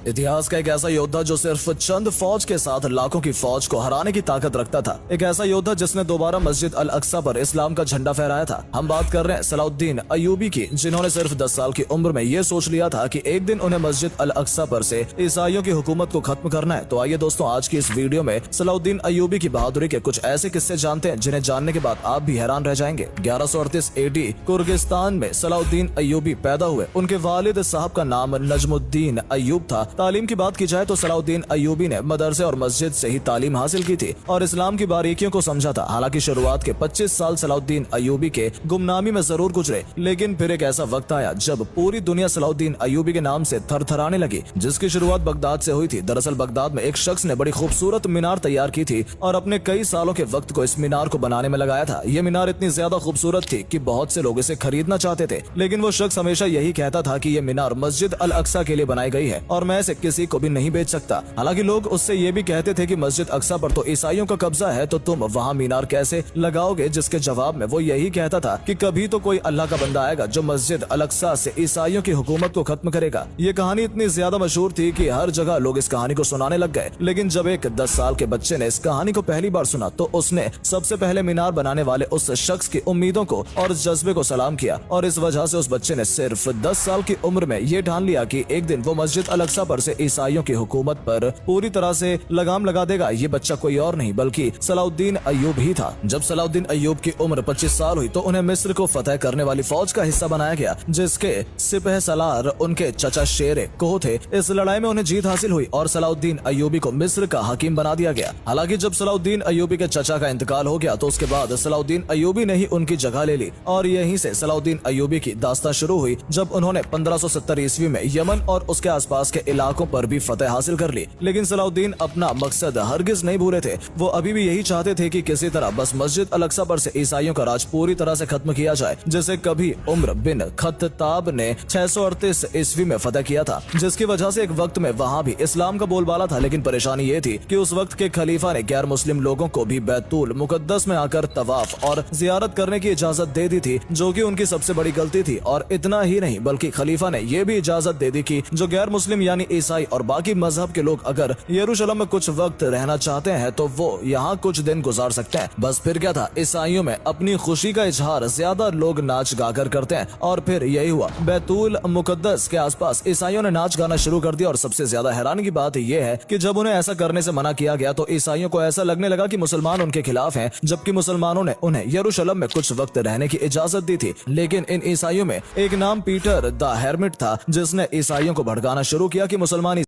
इतिहास का एक ऐसा योद्धा जो सिर्फ चंद फौज के साथ लाखों की फौज को हराने की ताकत रखता था। एक ऐसा योद्धा जिसने दोबारा मस्जिद अल अक्सा पर इस्लाम का झंडा फहराया था। हम बात कर रहे हैं सलाउद्दीन अय्यूबी की, जिन्होंने सिर्फ 10 साल की उम्र में ये सोच लिया था कि एक दिन उन्हें मस्जिद अल अक्सा पर से ईसाइयों की हुकूमत को खत्म करना है। तो आइए दोस्तों, आज की इस वीडियो में सलाउद्दीन अय्यूबी की बहादुरी के कुछ ऐसे किस्से जानते हैं जिन्हें जानने के बाद आप भी हैरान रह जाएंगे। 1138 AD कुर्गिस्तान में सलाउद्दीन अय्यूबी पैदा हुए। उनके वालिद साहब का नाम नजमुद्दीन अय्यूब था। तालीम की बात की जाए तो सलाउद्दीन अय्यूबी ने मदरसे और मस्जिद से ही तालीम हासिल की थी और इस्लाम की बारीकियों को समझा था। हालांकि शुरुआत के 25 साल सलाउद्दीन अय्यूबी के गुमनामी में जरूर गुजरे, लेकिन फिर एक ऐसा वक्त आया जब पूरी दुनिया सलाउद्दीन अय्यूबी के नाम से थरथराने लगी, जिसकी शुरुआत बगदाद से हुई थी। दरअसल बगदाद में एक शख्स ने बड़ी खूबसूरत मीनार तैयार की थी और अपने कई सालों के वक्त को इस मीनार को बनाने में लगाया था। ये मीनार इतनी ज्यादा खूबसूरत थी कि बहुत से लोग इसे खरीदना चाहते थे, लेकिन वो शख्स हमेशा यही कहता था कि ये मीनार मस्जिद अल अक्सा के लिए बनाई गई है और मैं इसे किसी को भी नहीं बेच सकता। हालांकि लोग उससे ये भी कहते थे कि मस्जिद अक्सा पर तो ईसाइयों का कब्जा है, तो तुम वहाँ मीनार कैसे लगाओगे? जिसके जवाब में वो यही कहता था कि कभी तो कोई अल्लाह का बंदा आएगा जो मस्जिद अल अक्सा से ईसाइयों की हुकूमत को खत्म करेगा। ये कहानी इतनी ज्यादा मशहूर थी कि हर जगह लोग इस कहानी को सुनाने लग गए। लेकिन जब एक 10 साल के बच्चे ने इस कहानी को पहली बार सुना तो उसने सबसे पहले मीनार बनाने वाले उस शख्स की उम्मीदों को और जज्बे को सलाम किया और इस वजह से उस बच्चे ने सिर्फ 10 साल की उम्र में ये ठान लिया कि एक दिन वो मस्जिद अल अक्सा पर से ईसाइयों की हुकूमत पर पूरी तरह से लगाम लगा देगा। ये बच्चा कोई और नहीं बल्कि सलाउद्दीन अय्यूब ही था। जब सलाउद्दीन अय्यूब की उम्र 25 साल हुई तो उन्हें मिस्र को फतह करने वाली फौज का हिस्सा बनाया गया, जिसके सिपह सलार उनके चचा शेर कोह थे। इस लड़ाई में उन्हें जीत हासिल हुई और सलाउद्दीन अय्यूबी को मिस्र का हकीम बना दिया गया। हालांकि जब सलाउद्दीन अय्यूबी के चचा का इंतकाल हो गया तो उसके बाद सलाउद्दीन अय्यूबी ने ही उनकी जगह ले ली और यहीं से सलाउद्दीन अय्यूबी की दास्तां शुरू हुई, जब उन्होंने 1570 ईस्वी में यमन और उसके आसपास के इलाकों पर भी फतह हासिल कर ली। लेकिन सलाउद्दीन अपना मकसद हरगिज नहीं भूले थे। वो अभी भी यही चाहते थे कि किसी तरह बस मस्जिद अल अक्सा पर से ईसाइयों का राज पूरी तरह से खत्म किया जाए, जैसे कभी उमर बिन खत्ताब ने 638 ईस्वी में फतह किया था, जिसकी वजह से एक वक्त में वहाँ भी इस्लाम का बोलबाला था। लेकिन परेशानी ये थी कि उस वक्त के खलीफा ने गैर मुस्लिम लोगों को भी बैतुल मुकद्दस में आकर तवाफ और जियारत करने की इजाजत दे दी थी, जो कि उनकी सबसे बड़ी गलती थी। और इतना ही नहीं बल्कि खलीफा ने यह भी इजाजत दे दी कि जो गैर मुस्लिम यानी ईसाई और बाकी मजहब के लोग अगर यरूशलेम में कुछ वक्त रहना चाहते हैं तो वो यहाँ कुछ दिन गुजार सकते हैं। बस फिर क्या था, ईसाइयों में अपनी खुशी का इजहार ज्यादा लोग नाच गाकर करते हैं और फिर यही हुआ। बैतुल मुकद्दस के आसपास ईसाइयों ने नाच गाना शुरू कर दिया और सबसे ज्यादा हैरानी की बात यह है कि जब उन्हें ऐसा करने से मना किया गया तो ईसाइयों को ऐसा लगने लगा कि मुसलमान उनके खिलाफ हैं, जबकि मुसलमानों ने उन्हें यरूशलेम में कुछ वक्त रहने की इजाजत दी थी। लेकिन इन ईसाइयों में एक नाम पीटर द हेरमिट था, जिसने ईसाइयों को भड़काना शुरू किया कि मुसलमान